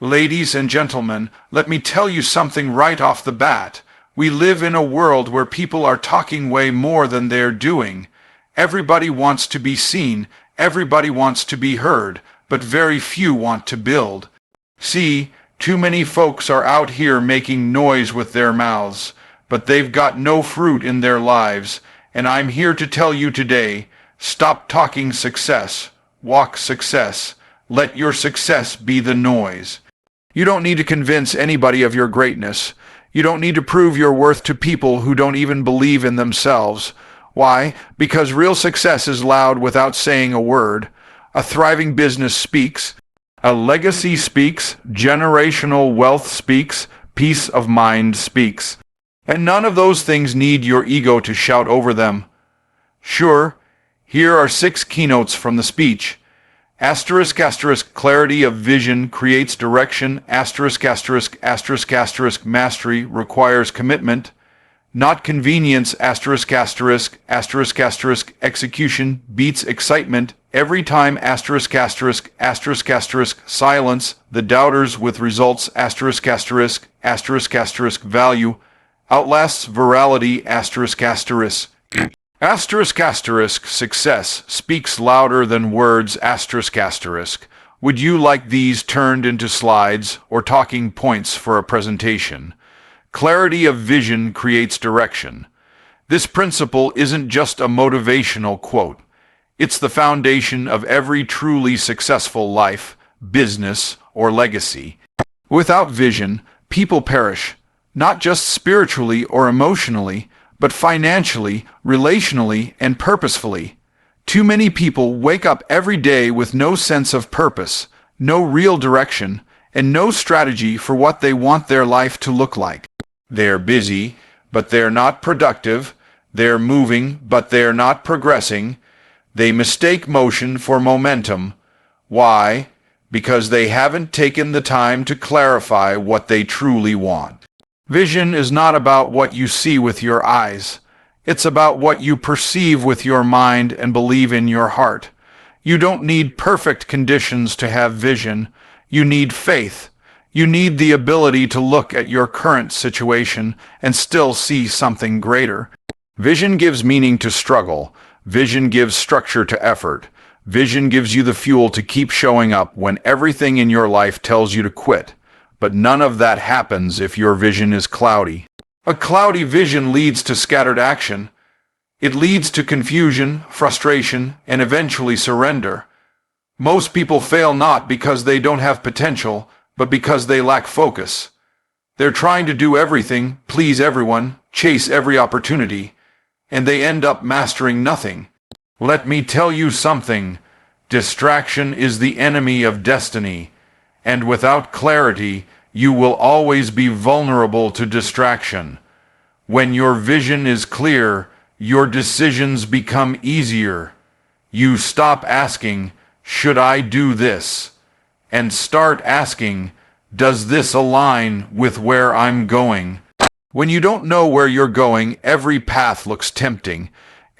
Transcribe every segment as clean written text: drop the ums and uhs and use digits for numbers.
Ladies and gentlemen, let me tell you something right off the bat. We live in a world where people are talking way more than they're doing. Everybody wants to be seen, everybody wants to be heard, but very few want to build. See, too many folks are out here making noise with their mouths, but they've got no fruit in their lives, and I'm here to tell you today, stop talking success, walk success. Let your success be the noise. You don't need to convince anybody of your greatness. You don't need to prove your worth to people who don't even believe in themselves. Why? Because real success is loud without saying a word. A thriving business speaks. A legacy speaks. Generational wealth speaks. Peace of mind speaks. And none of those things need your ego to shout over them. Sure, here are 6 keynotes from the speech. Asterisk, asterisk, clarity of vision creates direction. Asterisk, asterisk, asterisk, asterisk, mastery requires commitment, not convenience. Asterisk, asterisk, asterisk, asterisk, execution beats excitement. Every time. Asterisk, asterisk, asterisk, asterisk, silence the doubters with results. Asterisk, asterisk, asterisk, asterisk, value outlasts virality. Asterisk, asterisk. Asterisk, asterisk, success speaks louder than words. Asterisk, asterisk. Would you like these turned into slides or talking points for a presentation? Clarity of vision creates direction. This principle isn't just a motivational quote. It's the foundation of every truly successful life, business, or legacy. Without vision, people perish, not just spiritually or emotionally, but financially, relationally, and purposefully. Too many people wake up every day with no sense of purpose, no real direction, and no strategy for what they want their life to look like. They're busy, but they're not productive. They're moving, but they're not progressing. They mistake motion for momentum. Why? Because they haven't taken the time to clarify what they truly want. Vision is not about what you see with your eyes. It's about what you perceive with your mind and believe in your heart. You don't need perfect conditions to have vision. You need faith. You need the ability to look at your current situation and still see something greater. Vision gives meaning to struggle. Vision gives structure to effort. Vision gives you the fuel to keep showing up when everything in your life tells you to quit. But none of that happens if your vision is cloudy. A cloudy vision leads to scattered action. It leads to confusion, frustration, and eventually surrender. Most people fail not because they don't have potential, but because they lack focus. They're trying to do everything, please everyone, chase every opportunity, and they end up mastering nothing. Let me tell you something. Distraction is the enemy of destiny. And without clarity, you will always be vulnerable to distraction. When your vision is clear, your decisions become easier. You stop asking, should I do this? And start asking, does this align with where I'm going? When you don't know where you're going, every path looks tempting.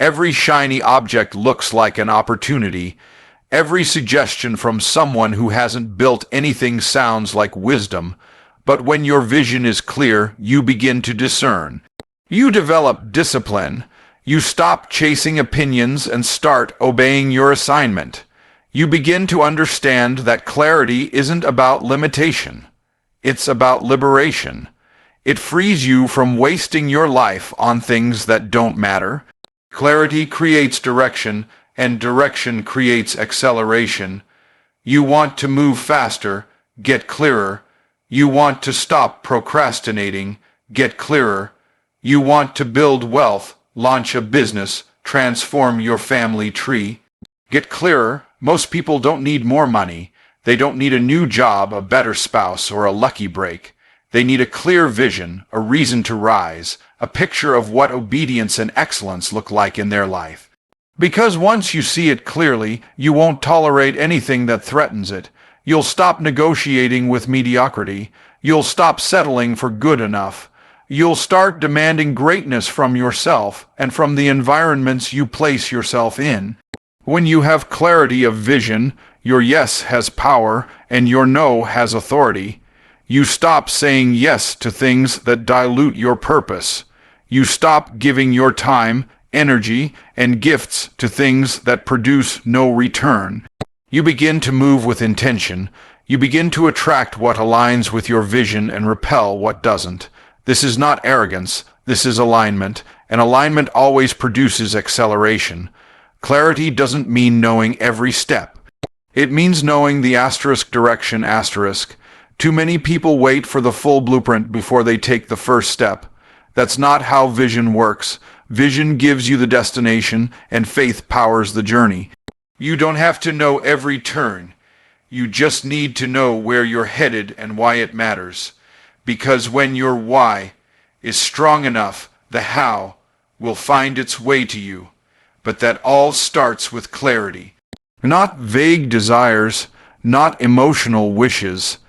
Every shiny object looks like an opportunity. Every suggestion from someone who hasn't built anything sounds like wisdom, but when your vision is clear, you begin to discern. You develop discipline. You stop chasing opinions and start obeying your assignment. You begin to understand that clarity isn't about limitation. It's about liberation. It frees you from wasting your life on things that don't matter. Clarity creates direction, and direction creates acceleration. You want to move faster, get clearer. You want to stop procrastinating, get clearer. You want to build wealth, launch a business, transform your family tree. Get clearer. Most people don't need more money. They don't need a new job, a better spouse, or a lucky break. They need a clear vision, a reason to rise, a picture of what obedience and excellence look like in their life. Because once you see it clearly, you won't tolerate anything that threatens it. You'll stop negotiating with mediocrity. You'll stop settling for good enough. You'll start demanding greatness from yourself and from the environments you place yourself in. When you have clarity of vision, Your yes has power, and your no has authority. You stop saying yes to things that dilute your purpose. You stop giving your time, energy, and gifts to things that produce no return. You begin to move with intention. You begin to attract what aligns with your vision and repel what doesn't. This is not arrogance. This is alignment, and alignment always produces acceleration. Clarity doesn't mean knowing every step. It means knowing the asterisk direction asterisk. Too many people wait for the full blueprint before they take the first step. That's not how vision works. Vision gives you the destination, and faith powers the journey. You don't have to know every turn. You just need to know where you're headed and why it matters. Because when your why is strong enough, the how will find its way to you. But that all starts with clarity. Not vague desires, not emotional wishes.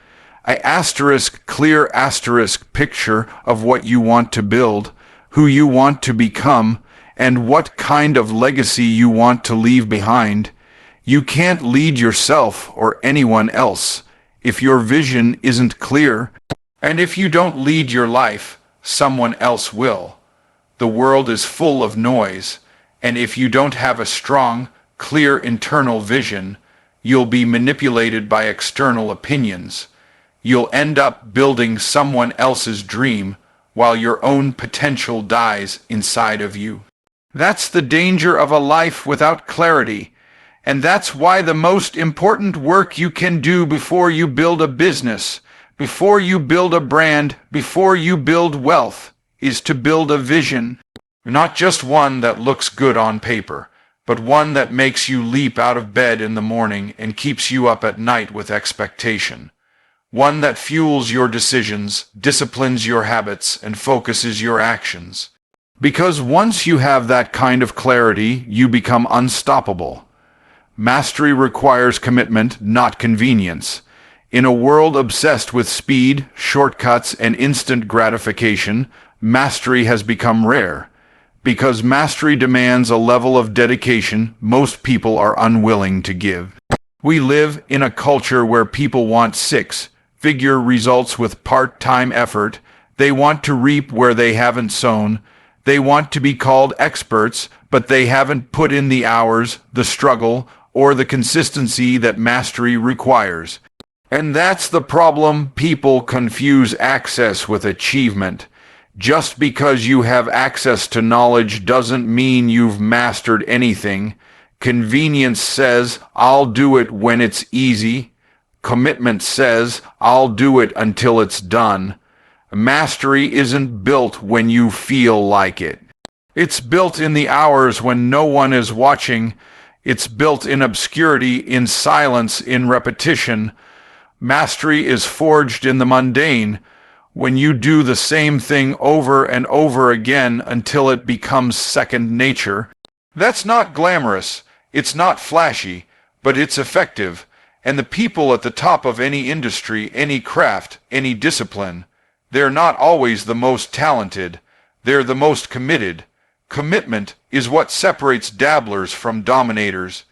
A asterisk, clear asterisk picture of what you want to build, who you want to become, and what kind of legacy you want to leave behind. You can't lead yourself or anyone else if your vision isn't clear. And if you don't lead your life, someone else will. The world is full of noise, and if you don't have a strong, clear internal vision, you'll be manipulated by external opinions. You'll end up building someone else's dream while your own potential dies inside of you. That's the danger of a life without clarity, and that's why the most important work you can do before you build a business, before you build a brand, before you build wealth, is to build a vision. Not just one that looks good on paper, but one that makes you leap out of bed in the morning and keeps you up at night with expectation. One that fuels your decisions, disciplines your habits, and focuses your actions. Because once you have that kind of clarity, you become unstoppable. Mastery requires commitment, not convenience. In a world obsessed with speed, shortcuts, and instant gratification, mastery has become rare. Because mastery demands a level of dedication most people are unwilling to give. We live in a culture where people want six-figure results with part-time effort. They want to reap where they haven't sown. They want to be called experts, but they haven't put in the hours, the struggle, or the consistency that mastery requires. And that's the problem. People confuse access with achievement. Just because you have access to knowledge doesn't mean you've mastered anything. Convenience says, I'll do it when it's easy. Commitment says, I'll do it until it's done. Mastery isn't built when you feel like it. It's built in the hours when no one is watching. It's built in obscurity, in silence, in repetition. Mastery is forged in the mundane, when you do the same thing over and over again until it becomes second nature. That's not glamorous, it's not flashy, but it's effective. And the people at the top of any industry, any craft, any discipline, they're not always the most talented, they're the most committed. Commitment is what separates dabblers from dominators.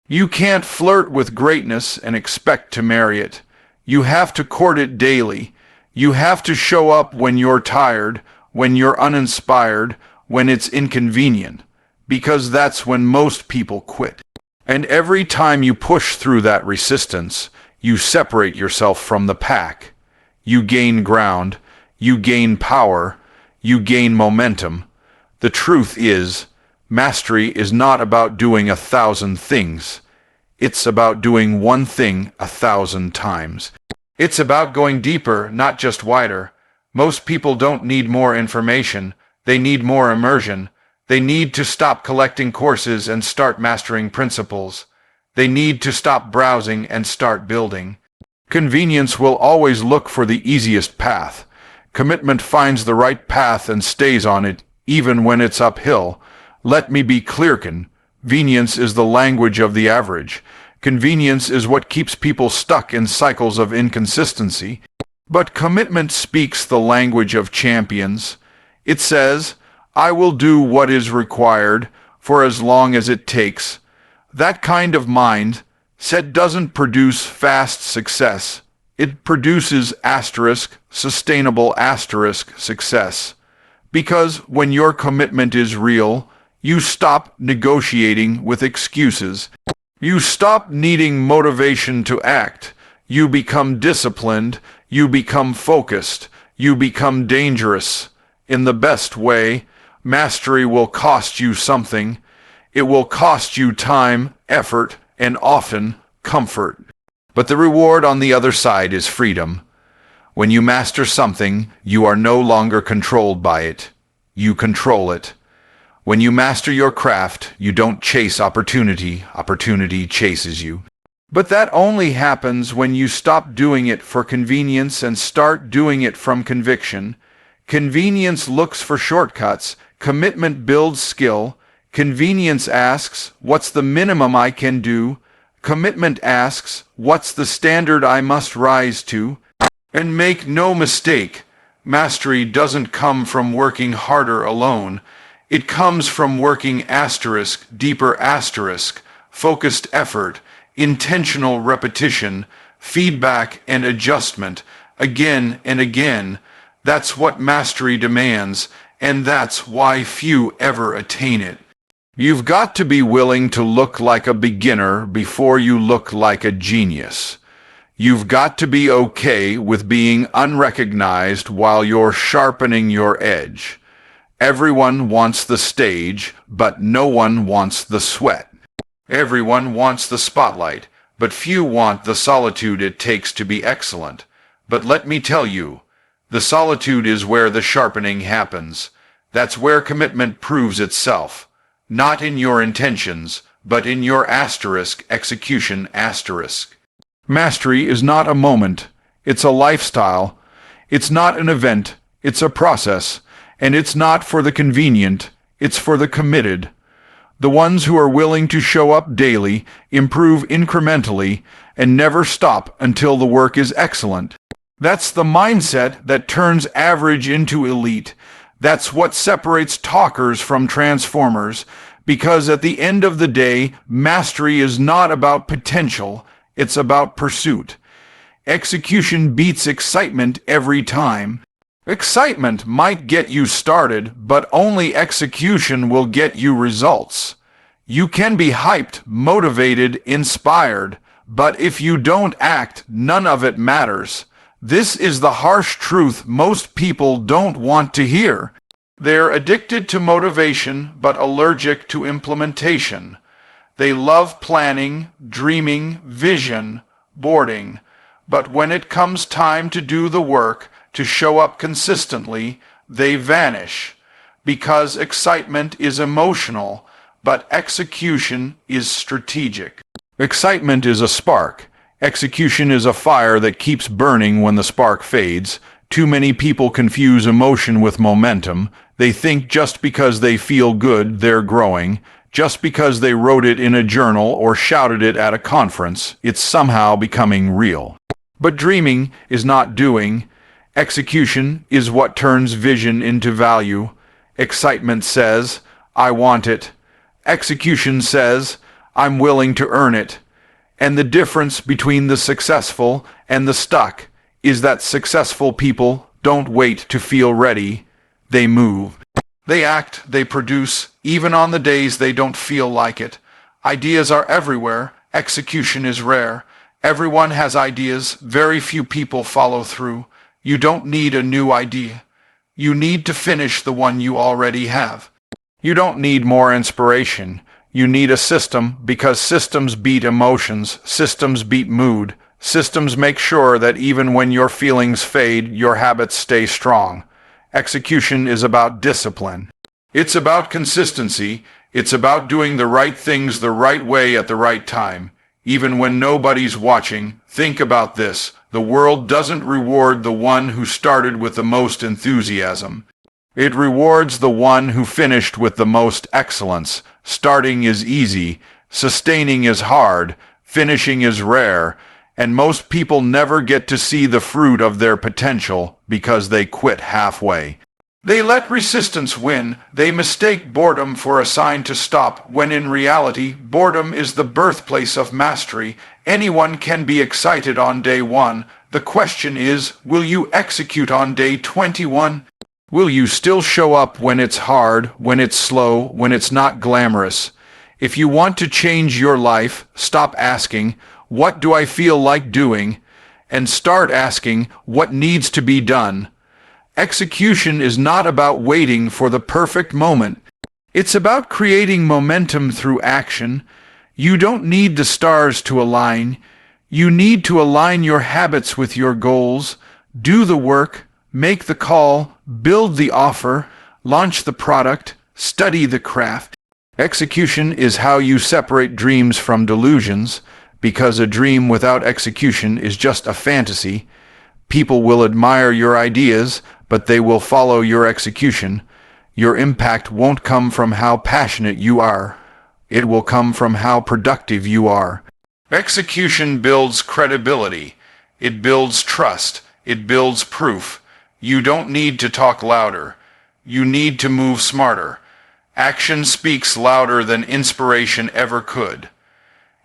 You can't flirt with greatness and expect to marry it. You have to court it daily. You have to show up when you're tired, when you're uninspired, when it's inconvenient, because that's when most people quit. And every time you push through that resistance, you separate yourself from the pack. You gain ground, you gain power, you gain momentum. The truth is, mastery is not about doing 1,000 things. It's about doing one thing 1,000 times. It's about going deeper, not just wider. Most people don't need more information. They need more immersion. They need to stop collecting courses and start mastering principles. They need to stop browsing and start building. Convenience will always look for the easiest path. Commitment finds the right path and stays on it, even when it's uphill. Let me be clear, convenience is the language of the average. Convenience is what keeps people stuck in cycles of inconsistency. But commitment speaks the language of champions. It says, I will do what is required for as long as it takes. That kind of mind Set doesn't produce fast success. It produces sustainable success. Because when your commitment is real, you stop negotiating with excuses. You stop needing motivation to act. You become disciplined. You become focused. You become dangerous. In the best way, mastery will cost you something. It will cost you time, effort, and often comfort. But the reward on the other side is freedom. When you master something, you are no longer controlled by it. You control it. When you master your craft, you don't chase opportunity. Opportunity chases you. But that only happens when you stop doing it for convenience and start doing it from conviction. Convenience looks for shortcuts. Commitment builds skill. Convenience asks, what's the minimum I can do? Commitment asks, what's the standard I must rise to? And make no mistake, mastery doesn't come from working harder alone. It comes from working deeper focused effort, intentional repetition, feedback and adjustment, again and again. That's what mastery demands, and that's why few ever attain it. You've got to be willing to look like a beginner before you look like a genius. You've got to be okay with being unrecognized while you're sharpening your edge. Everyone wants the stage, but no one wants the sweat. Everyone wants the spotlight, but few want the solitude it takes to be excellent. But let me tell you, the solitude is where the sharpening happens. That's where commitment proves itself. Not in your intentions, but in your execution. Mastery is not a moment. It's a lifestyle. It's not an event. It's a process. And it's not for the convenient. It's for the committed. The ones who are willing to show up daily, improve incrementally, and never stop until the work is excellent. That's the mindset that turns average into elite. That's what separates talkers from transformers, because at the end of the day, mastery is not about potential, it's about pursuit. Execution beats excitement every time. Excitement might get you started, but only execution will get you results. You can be hyped, motivated, inspired, but if you don't act, none of it matters. This is the harsh truth most people don't want to hear. They're addicted to motivation, but allergic to implementation. They love planning, dreaming, vision, boarding. But when it comes time to do the work, to show up consistently, they vanish. Because excitement is emotional, but execution is strategic. Excitement is a spark. Execution is a fire that keeps burning when the spark fades. Too many people confuse emotion with momentum. They think just because they feel good, they're growing. Just because they wrote it in a journal or shouted it at a conference, it's somehow becoming real. But dreaming is not doing. Execution is what turns vision into value. Excitement says, I want it. Execution says, I'm willing to earn it. And the difference between the successful and the stuck is that successful people don't wait to feel ready. They move. They act, they produce, even on the days they don't feel like it. Ideas are everywhere. Execution is rare. Everyone has ideas. Very few people follow through. You don't need a new idea. You need to finish the one you already have. You don't need more inspiration. You need a system, because systems beat emotions, systems beat mood. Systems make sure that even when your feelings fade, your habits stay strong. Execution is about discipline. It's about consistency. It's about doing the right things the right way at the right time. Even when nobody's watching, think about this. The world doesn't reward the one who started with the most enthusiasm. It rewards the one who finished with the most excellence. Starting is easy, sustaining is hard, finishing is rare, and most people never get to see the fruit of their potential because they quit halfway. They let resistance win. They mistake boredom for a sign to stop, when in reality, boredom is the birthplace of mastery, Anyone can be excited on day 1. The question is, will you execute on day 21? Will you still show up when it's hard, when it's slow, when it's not glamorous? If you want to change your life, stop asking, "What do I feel like doing?" and start asking, "What needs to be done?" Execution is not about waiting for the perfect moment. It's about creating momentum through action. You don't need the stars to align. You need to align your habits with your goals. Do the work, make the call, build the offer, launch the product, study the craft. Execution is how you separate dreams from delusions, because a dream without execution is just a fantasy. People will admire your ideas, but they will follow your execution. Your impact won't come from how passionate you are. It will come from how productive you are. Execution builds credibility. It builds trust. It builds proof. You don't need to talk louder. You need to move smarter. Action speaks louder than inspiration ever could.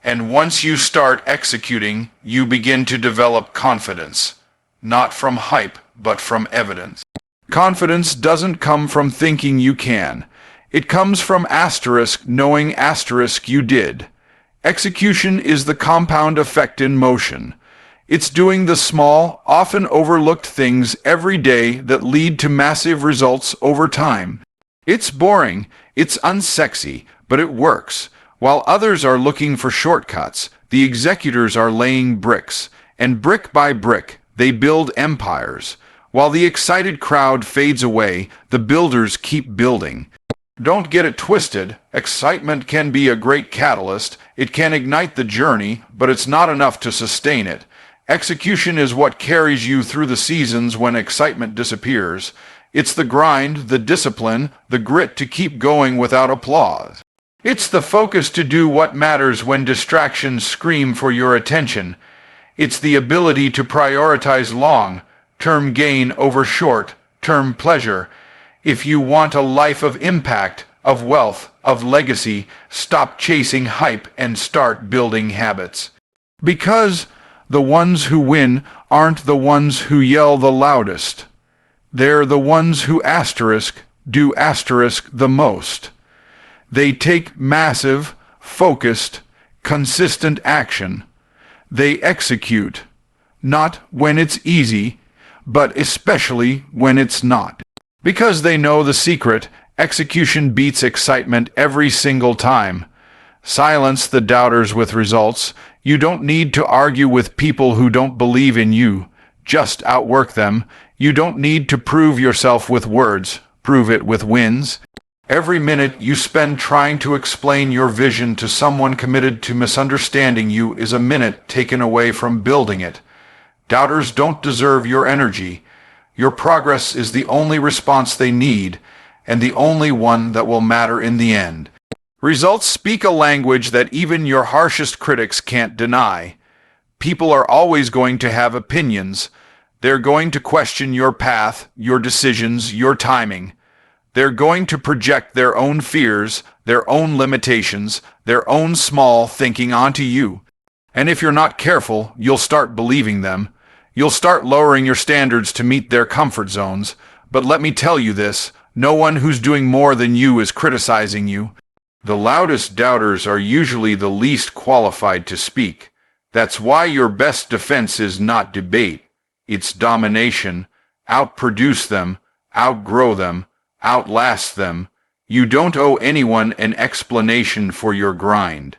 And once you start executing, you begin to develop confidence. Not from hype, but from evidence. Confidence doesn't come from thinking you can. It comes from knowing you did. Execution is the compound effect in motion. It's doing the small, often overlooked things every day that lead to massive results over time. It's boring, it's unsexy, but it works. While others are looking for shortcuts, the executors are laying bricks, and brick by brick, they build empires. While the excited crowd fades away, the builders keep building. Don't get it twisted. Excitement can be a great catalyst. It can ignite the journey, but it's not enough to sustain it. Execution is what carries you through the seasons when excitement disappears. It's the grind, the discipline, the grit to keep going without applause. It's the focus to do what matters when distractions scream for your attention. It's the ability to prioritize long-term gain over short-term pleasure. If you want a life of impact, of wealth, of legacy, stop chasing hype and start building habits. Because the ones who win aren't the ones who yell the loudest. They're the ones who do the most. They take massive, focused, consistent action. They execute, not when it's easy, but especially when it's not. Because they know the secret, execution beats excitement every single time. Silence the doubters with results. You don't need to argue with people who don't believe in you. Just outwork them. You don't need to prove yourself with words. Prove it with wins. Every minute you spend trying to explain your vision to someone committed to misunderstanding you is a minute taken away from building it. Doubters don't deserve your energy. Your progress is the only response they need, and the only one that will matter in the end. Results speak a language that even your harshest critics can't deny. People are always going to have opinions. They're going to question your path, your decisions, your timing. They're going to project their own fears, their own limitations, their own small thinking onto you. And if you're not careful, you'll start believing them. You'll start lowering your standards to meet their comfort zones. But let me tell you this, no one who's doing more than you is criticizing you. The loudest doubters are usually the least qualified to speak. That's why your best defense is not debate. It's domination. Outproduce them, outgrow them, outlast them. You don't owe anyone an explanation for your grind.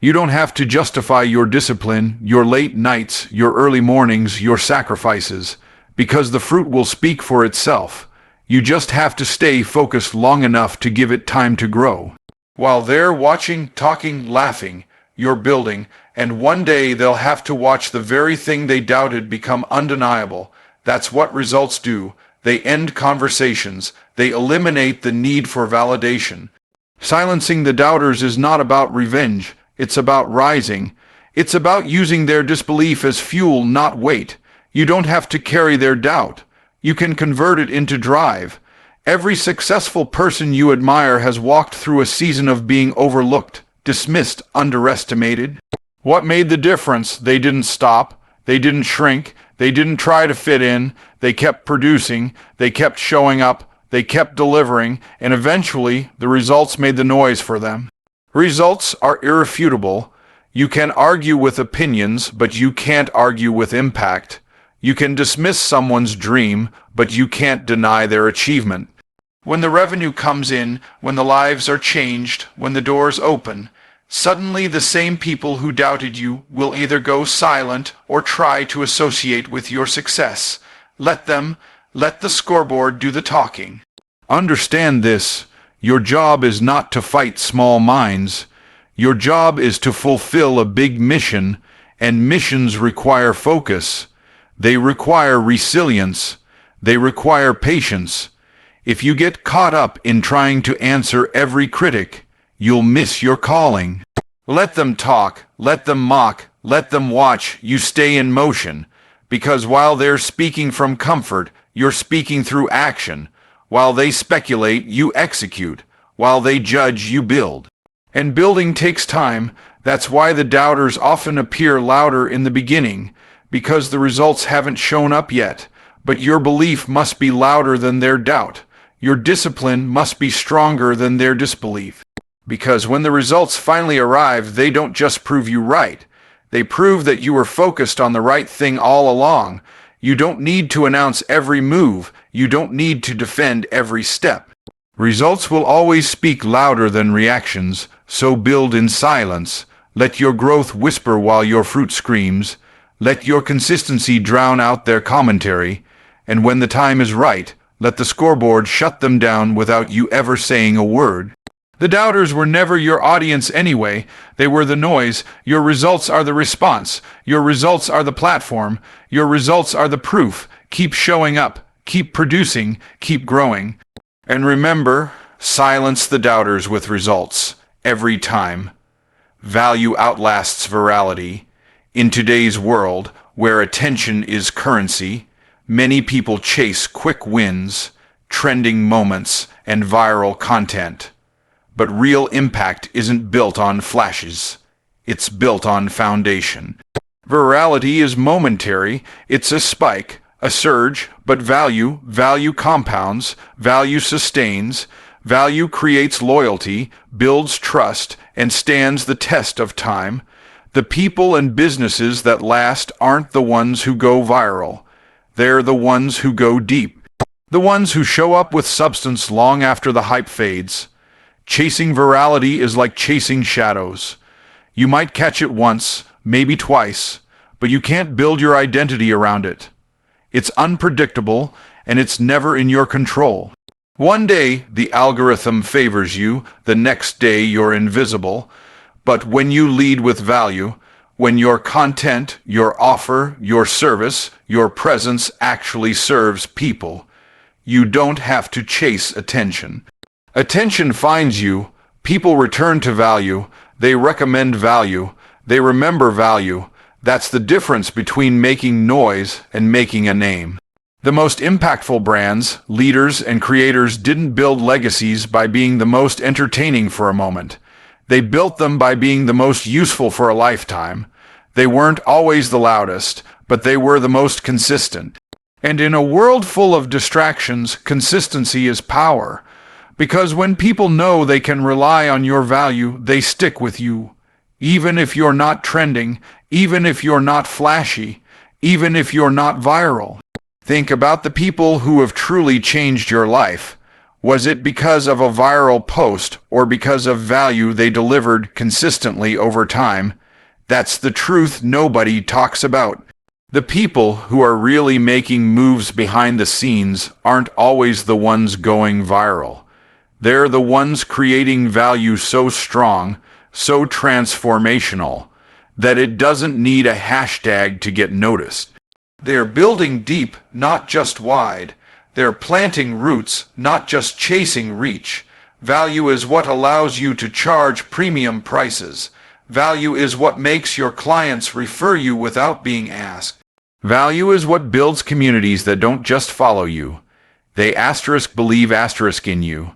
You don't have to justify your discipline, your late nights, your early mornings, your sacrifices, because the fruit will speak for itself. You just have to stay focused long enough to give it time to grow. While they're watching, talking, laughing, you're building, and one day they'll have to watch the very thing they doubted become undeniable. That's what results do. They end conversations. They eliminate the need for validation. Silencing the doubters is not about revenge. It's about rising. It's about using their disbelief as fuel, not weight. You don't have to carry their doubt. You can convert it into drive. Every successful person you admire has walked through a season of being overlooked, dismissed, underestimated. What made the difference? They didn't stop. They didn't shrink. They didn't try to fit in. They kept producing. They kept showing up. They kept delivering. And eventually, the results made the noise for them. Results are irrefutable. You can argue with opinions, but you can't argue with impact. You can dismiss someone's dream, but you can't deny their achievement. When the revenue comes in, when the lives are changed, when the doors open, suddenly the same people who doubted you will either go silent or try to associate with your success. Let the scoreboard do the talking. Understand this. Your job is not to fight small minds. Your job is to fulfill a big mission, and missions require focus. They require resilience. They require patience. If you get caught up in trying to answer every critic, you'll miss your calling. Let them talk, let them mock, let them watch you stay in motion, because while they're speaking from comfort, you're speaking through action. While they speculate, you execute. While they judge, you build. And building takes time. That's why the doubters often appear louder in the beginning, because the results haven't shown up yet. But your belief must be louder than their doubt. Your discipline must be stronger than their disbelief. Because when the results finally arrive, they don't just prove you right. They prove that you were focused on the right thing all along. You don't need to announce every move. You don't need to defend every step. Results will always speak louder than reactions, so build in silence. Let your growth whisper while your fruit screams. Let your consistency drown out their commentary. And when the time is right, let the scoreboard shut them down without you ever saying a word. The doubters were never your audience anyway. They were the noise. Your results are the response. Your results are the platform. Your results are the proof. Keep showing up. Keep producing. Keep growing. And remember, silence the doubters with results. Every time. Value outlasts virality. In today's world, where attention is currency, many people chase quick wins, trending moments, and viral content. But real impact isn't built on flashes. It's built on foundation. Virality is momentary. It's a spike, a surge, but value compounds, value sustains, value creates loyalty, builds trust, and stands the test of time. The people and businesses that last aren't the ones who go viral. They're the ones who go deep. The ones who show up with substance long after the hype fades. Chasing virality is like chasing shadows. You might catch it once, maybe twice, but you can't build your identity around it. It's unpredictable, and it's never in your control. One day, the algorithm favors you, the next day you're invisible. But when you lead with value, when your content, your offer, your service, your presence actually serves people, you don't have to chase attention. Attention finds you, people return to value, they recommend value, they remember value. That's the difference between making noise and making a name. The most impactful brands, leaders, and creators didn't build legacies by being the most entertaining for a moment. They built them by being the most useful for a lifetime. They weren't always the loudest, but they were the most consistent. And in a world full of distractions, consistency is power. Because when people know they can rely on your value, they stick with you. Even if you're not trending, even if you're not flashy, even if you're not viral. Think about the people who have truly changed your life. Was it because of a viral post or because of value they delivered consistently over time? That's the truth nobody talks about. The people who are really making moves behind the scenes aren't always the ones going viral. They're the ones creating value so strong, so transformational, that it doesn't need a hashtag to get noticed. They're building deep, not just wide. They're planting roots, not just chasing reach. Value is what allows you to charge premium prices. Value is what makes your clients refer you without being asked. Value is what builds communities that don't just follow you. They believe in you.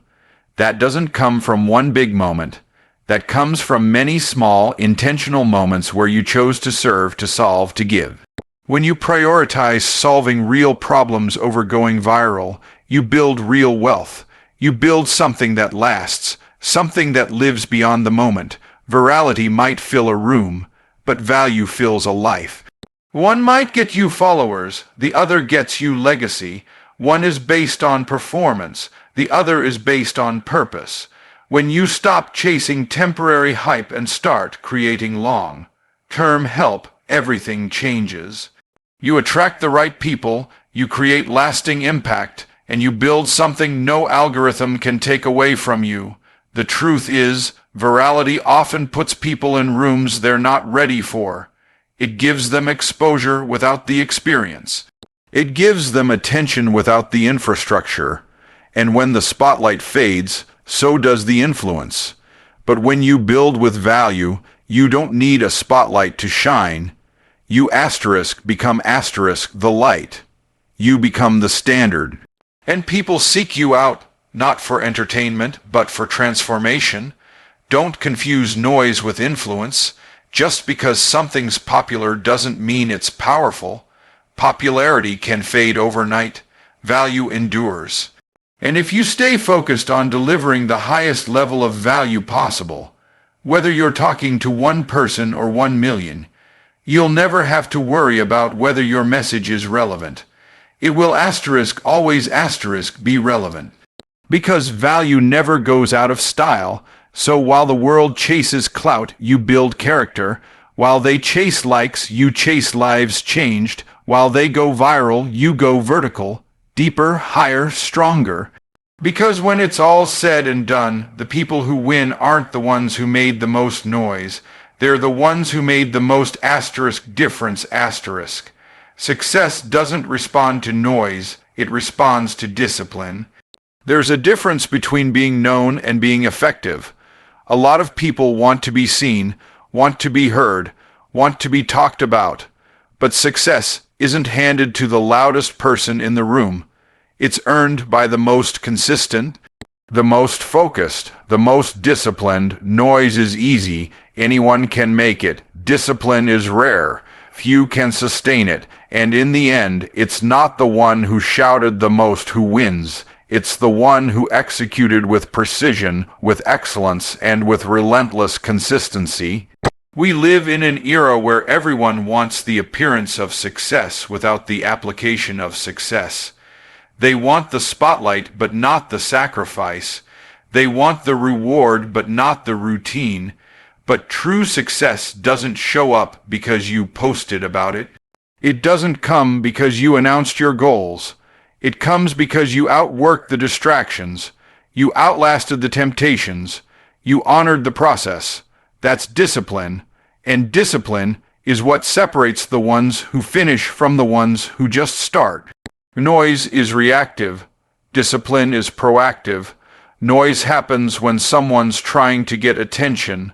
That doesn't come from one big moment. That comes from many small, intentional moments where you chose to serve, to solve, to give. When you prioritize solving real problems over going viral, you build real wealth. You build something that lasts, something that lives beyond the moment. Virality might fill a room, but value fills a life. One might get you followers, the other gets you legacy. One is based on performance, the other is based on purpose. When you stop chasing temporary hype and start creating long-term help, everything changes. You attract the right people, you create lasting impact, and you build something no algorithm can take away from you. The truth is, virality often puts people in rooms they're not ready for. It gives them exposure without the experience. It gives them attention without the infrastructure. And when the spotlight fades, so does the influence. But when you build with value, you don't need a spotlight to shine. You become the light. You become the standard. And people seek you out, not for entertainment, but for transformation. Don't confuse noise with influence. Just because something's popular doesn't mean it's powerful. Popularity can fade overnight. Value endures. And if you stay focused on delivering the highest level of value possible, whether you're talking to one person or 1 million, you'll never have to worry about whether your message is relevant. It will always be relevant. Because value never goes out of style, so while the world chases clout, you build character. While they chase likes, you chase lives changed. While they go viral, you go vertical, deeper, higher, stronger. Because when it's all said and done, the people who win aren't the ones who made the most noise. They're the ones who made the most difference. Success doesn't respond to noise, it responds to discipline. There's a difference between being known and being effective. A lot of people want to be seen, want to be heard, want to be talked about. But success isn't handed to the loudest person in the room. It's earned by the most consistent, the most focused, the most disciplined. Noise is easy. Anyone can make it. Discipline is rare. Few can sustain it. And in the end, it's not the one who shouted the most who wins. It's the one who executed with precision, with excellence, and with relentless consistency. We live in an era where everyone wants the appearance of success without the application of success. They want the spotlight but not the sacrifice. They want the reward but not the routine. But true success doesn't show up because you posted about it. It doesn't come because you announced your goals. It comes because you outworked the distractions. You outlasted the temptations. You honored the process. That's discipline. And discipline is what separates the ones who finish from the ones who just start. Noise is reactive. Discipline is proactive. Noise happens when someone's trying to get attention.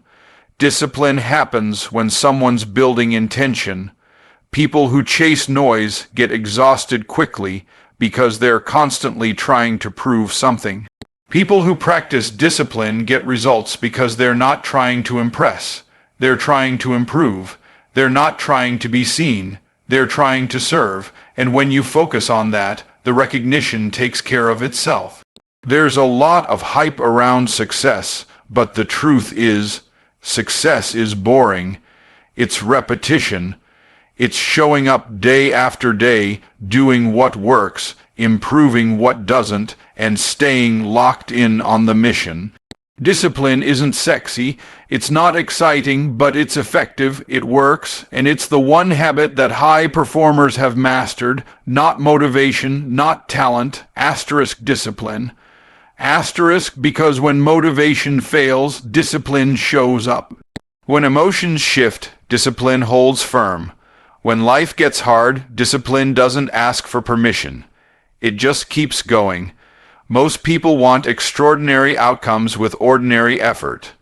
Discipline happens when someone's building intention. People who chase noise get exhausted quickly because they're constantly trying to prove something. People who practice discipline get results because they're not trying to impress. They're trying to improve. They're not trying to be seen. They're trying to serve. And when you focus on that, the recognition takes care of itself. There's a lot of hype around success, but the truth is, success is boring. It's repetition. It's showing up day after day, doing what works, improving what doesn't, and staying locked in on the mission. Discipline isn't sexy, it's not exciting, but it's effective, it works, and it's the one habit that high performers have mastered. Not motivation, not talent, discipline. Because when motivation fails, discipline shows up. When emotions shift, discipline holds firm. When life gets hard, discipline doesn't ask for permission. It just keeps going. Most people want extraordinary outcomes with ordinary effort.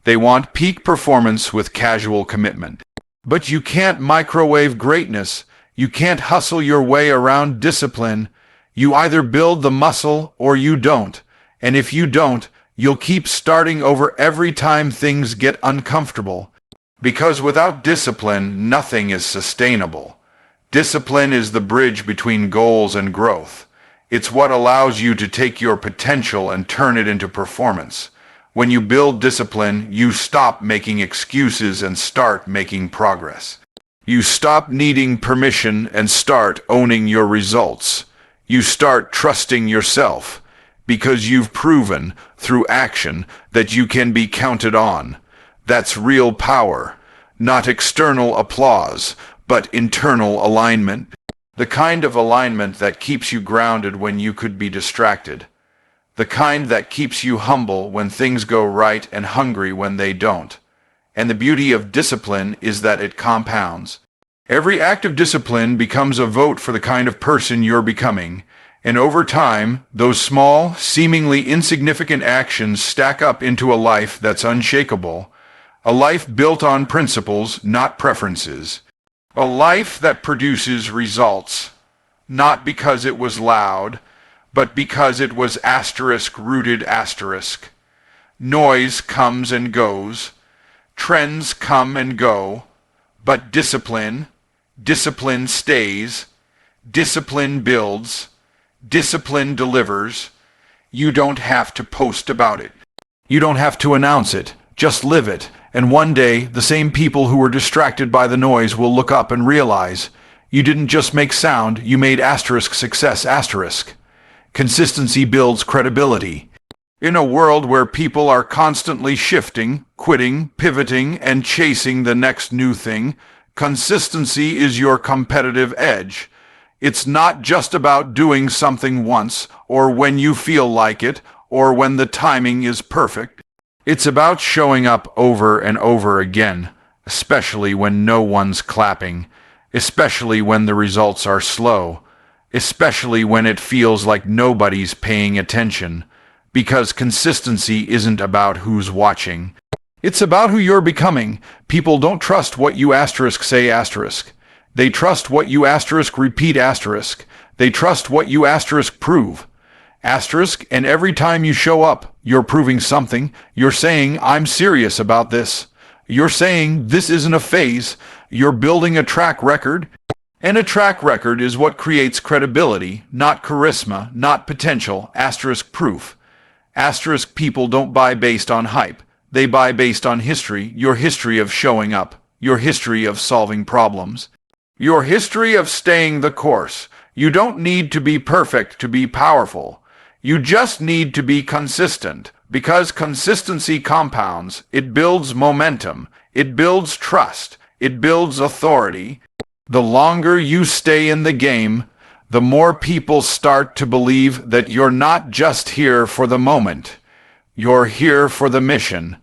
They want peak performance with casual commitment. But you can't microwave greatness. You can't hustle your way around discipline. You either build the muscle or you don't. And if you don't, You'll keep starting over every time things get uncomfortable. Because without discipline, nothing is sustainable. Discipline is the bridge between goals and growth. It's what allows you to take your potential and turn it into performance. When you build discipline, you stop making excuses and start making progress. You stop needing permission and start owning your results. You start trusting yourself because you've proven through action that you can be counted on. That's real power, not external applause, but internal alignment. The kind of alignment that keeps you grounded when you could be distracted. The kind that keeps you humble when things go right and hungry when they don't. And the beauty of discipline is that it compounds. Every act of discipline becomes a vote for the kind of person you're becoming. And over time, those small, seemingly insignificant actions stack up into a life that's unshakable. A life built on principles, not preferences. A life that produces results, not because it was loud, but because it was *rooted*. Noise comes and goes, trends come and go, but discipline stays, discipline builds, discipline delivers. You don't have to post about it. You don't have to announce it. Just live it. And one day, the same people who were distracted by the noise will look up and realize you didn't just make sound, you made success. Consistency builds credibility. In a world where people are constantly shifting, quitting, pivoting, and chasing the next new thing, consistency is your competitive edge. It's not just about doing something once, or when you feel like it, or when the timing is perfect. It's about showing up over and over again, especially when no one's clapping, especially when the results are slow, especially when it feels like nobody's paying attention, because consistency isn't about who's watching. It's about who you're becoming. People don't trust what you say. They trust what you repeat. They trust what you prove. And every time you show up, you're proving something. You're saying, I'm serious about this. You're saying, this isn't a phase. You're building a track record. And a track record is what creates credibility, not charisma, not potential, proof. People don't buy based on hype. They buy based on history, your history of showing up, your history of solving problems, your history of staying the course. You don't need to be perfect to be powerful. You just need to be consistent, because consistency compounds. It builds momentum. It builds trust. It builds authority. The longer you stay in the game, the more people start to believe that you're not just here for the moment. You're here for the mission.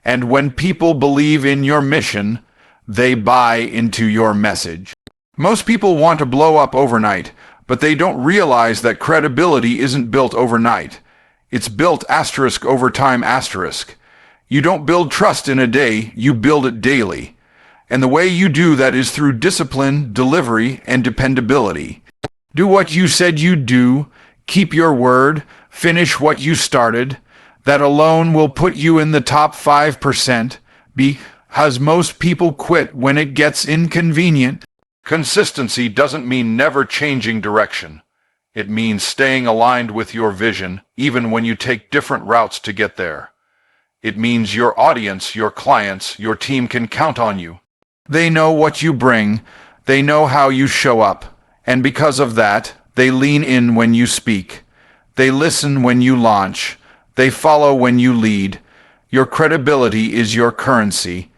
And when people believe in your mission, they buy into your message. Most people want to blow up overnight, but they don't realize that credibility isn't built overnight. It's built over time. You don't build trust in a day, you build it daily. And the way you do that is through discipline, delivery, and dependability. Do what you said you'd do, keep your word, finish what you started. That alone will put you in the top 5%, because most people quit when it gets inconvenient. Consistency doesn't mean never changing direction. It means staying aligned with your vision, even when you take different routes to get there. It means your audience, your clients, your team can count on you. They know what you bring. They know how you show up. And because of that, they lean in when you speak. They listen when you launch. They follow when you lead. Your credibility is your currency.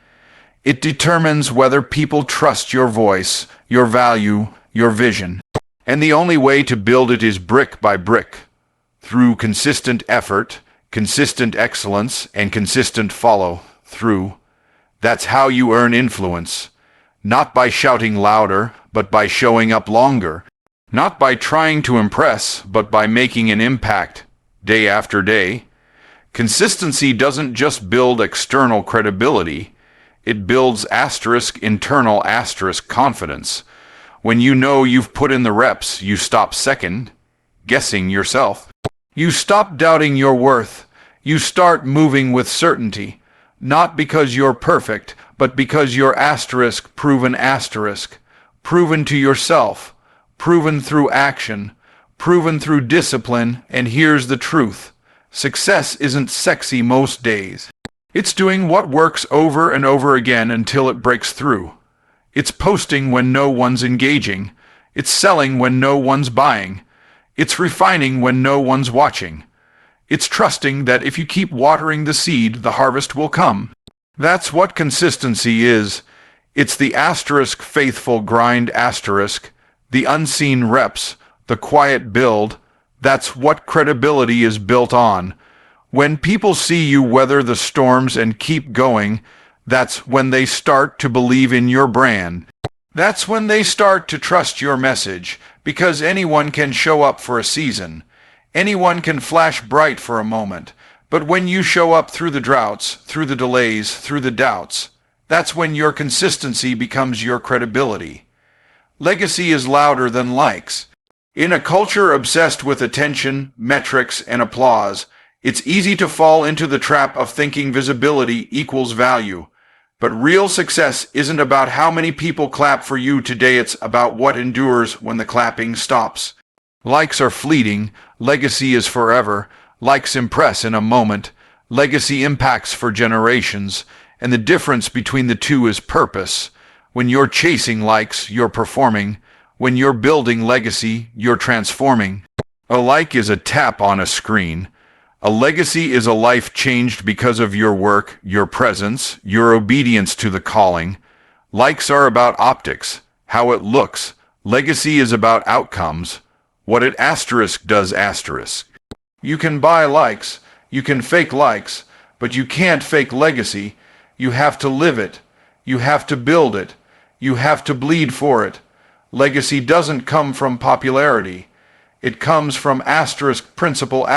It determines whether people trust your voice, your value, your vision. And the only way to build it is brick by brick, through consistent effort, consistent excellence, and consistent follow-through. That's how you earn influence. Not by shouting louder, but by showing up longer. Not by trying to impress, but by making an impact, day after day. Consistency doesn't just build external credibility. It builds internal confidence. When you know you've put in the reps, you stop guessing yourself. You stop doubting your worth. You start moving with certainty, not because you're perfect, but because you're proven to yourself, proven through action, proven through discipline, and here's the truth. Success isn't sexy most days. It's doing what works over and over again until it breaks through. It's posting when no one's engaging. It's selling when no one's buying. It's refining when no one's watching. It's trusting that if you keep watering the seed, the harvest will come. That's what consistency is. It's the faithful grind, the unseen reps, the quiet build. That's what credibility is built on. When people see you weather the storms and keep going, that's when they start to believe in your brand. That's when they start to trust your message, because anyone can show up for a season. Anyone can flash bright for a moment. But when you show up through the droughts, through the delays, through the doubts, that's when your consistency becomes your credibility. Legacy is louder than likes. In a culture obsessed with attention, metrics, and applause, it's easy to fall into the trap of thinking visibility equals value. But real success isn't about how many people clap for you today, it's about what endures when the clapping stops. Likes are fleeting, legacy is forever. Likes impress in a moment, legacy impacts for generations, and the difference between the two is purpose. When you're chasing likes, you're performing. When you're building legacy, you're transforming. A like is a tap on a screen. A legacy is a life changed because of your work, your presence, your obedience to the calling. Likes are about optics, how it looks. Legacy is about outcomes, what it does. You can buy likes, you can fake likes, but you can't fake legacy. You have to live it. You have to build it. You have to bleed for it. Legacy doesn't come from popularity. It comes from principle,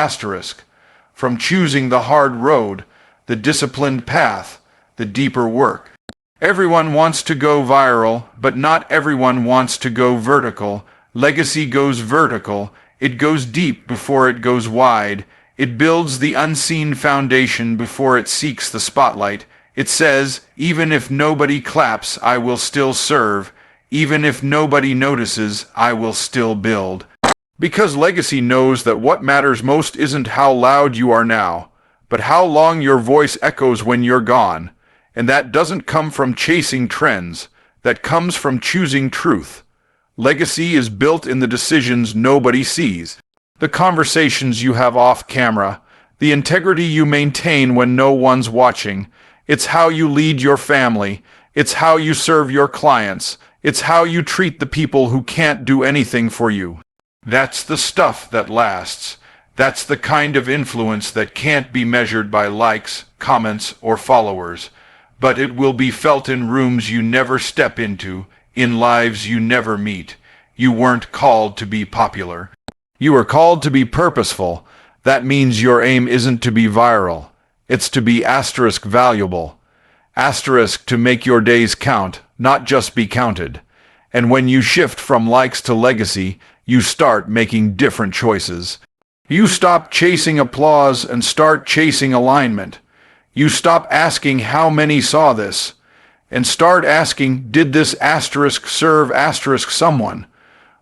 from choosing the hard road, the disciplined path, the deeper work. Everyone wants to go viral, but not everyone wants to go vertical. Legacy goes vertical. It goes deep before it goes wide. It builds the unseen foundation before it seeks the spotlight. It says, even if nobody claps, I will still serve. Even if nobody notices, I will still build. Because legacy knows that what matters most isn't how loud you are now, but how long your voice echoes when you're gone. And that doesn't come from chasing trends. That comes from choosing truth. Legacy is built in the decisions nobody sees. The conversations you have off camera. The integrity you maintain when no one's watching. It's how you lead your family. It's how you serve your clients. It's how you treat the people who can't do anything for you. That's the stuff that lasts. That's the kind of influence that can't be measured by likes, comments, or followers. But it will be felt in rooms you never step into, in lives you never meet. You weren't called to be popular. You were called to be purposeful. That means your aim isn't to be viral. It's to be valuable. To make your days count, not just be counted. And when you shift from likes to legacy, you start making different choices. You stop chasing applause and start chasing alignment. You stop asking how many saw this, and start asking, did this serve someone?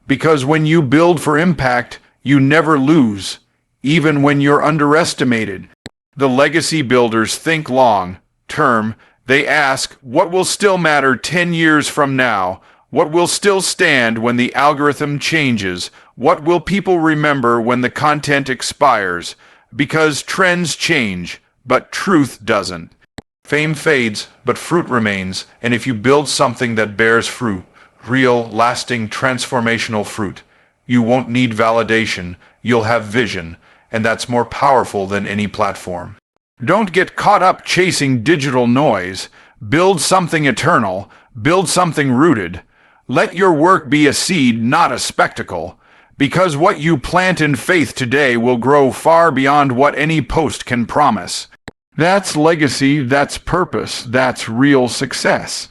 Because when you build for impact, you never lose, even when you're underestimated. The legacy builders think long term. They ask, what will still matter 10 years from now? What will still stand when the algorithm changes? What will people remember when the content expires? Because trends change, but truth doesn't. Fame fades, but fruit remains, and if you build something that bears fruit, real, lasting, transformational fruit, you won't need validation, you'll have vision, and that's more powerful than any platform. Don't get caught up chasing digital noise. Build something eternal. Build something rooted. Let your work be a seed, not a spectacle, because what you plant in faith today will grow far beyond what any post can promise. That's legacy, that's purpose, that's real success.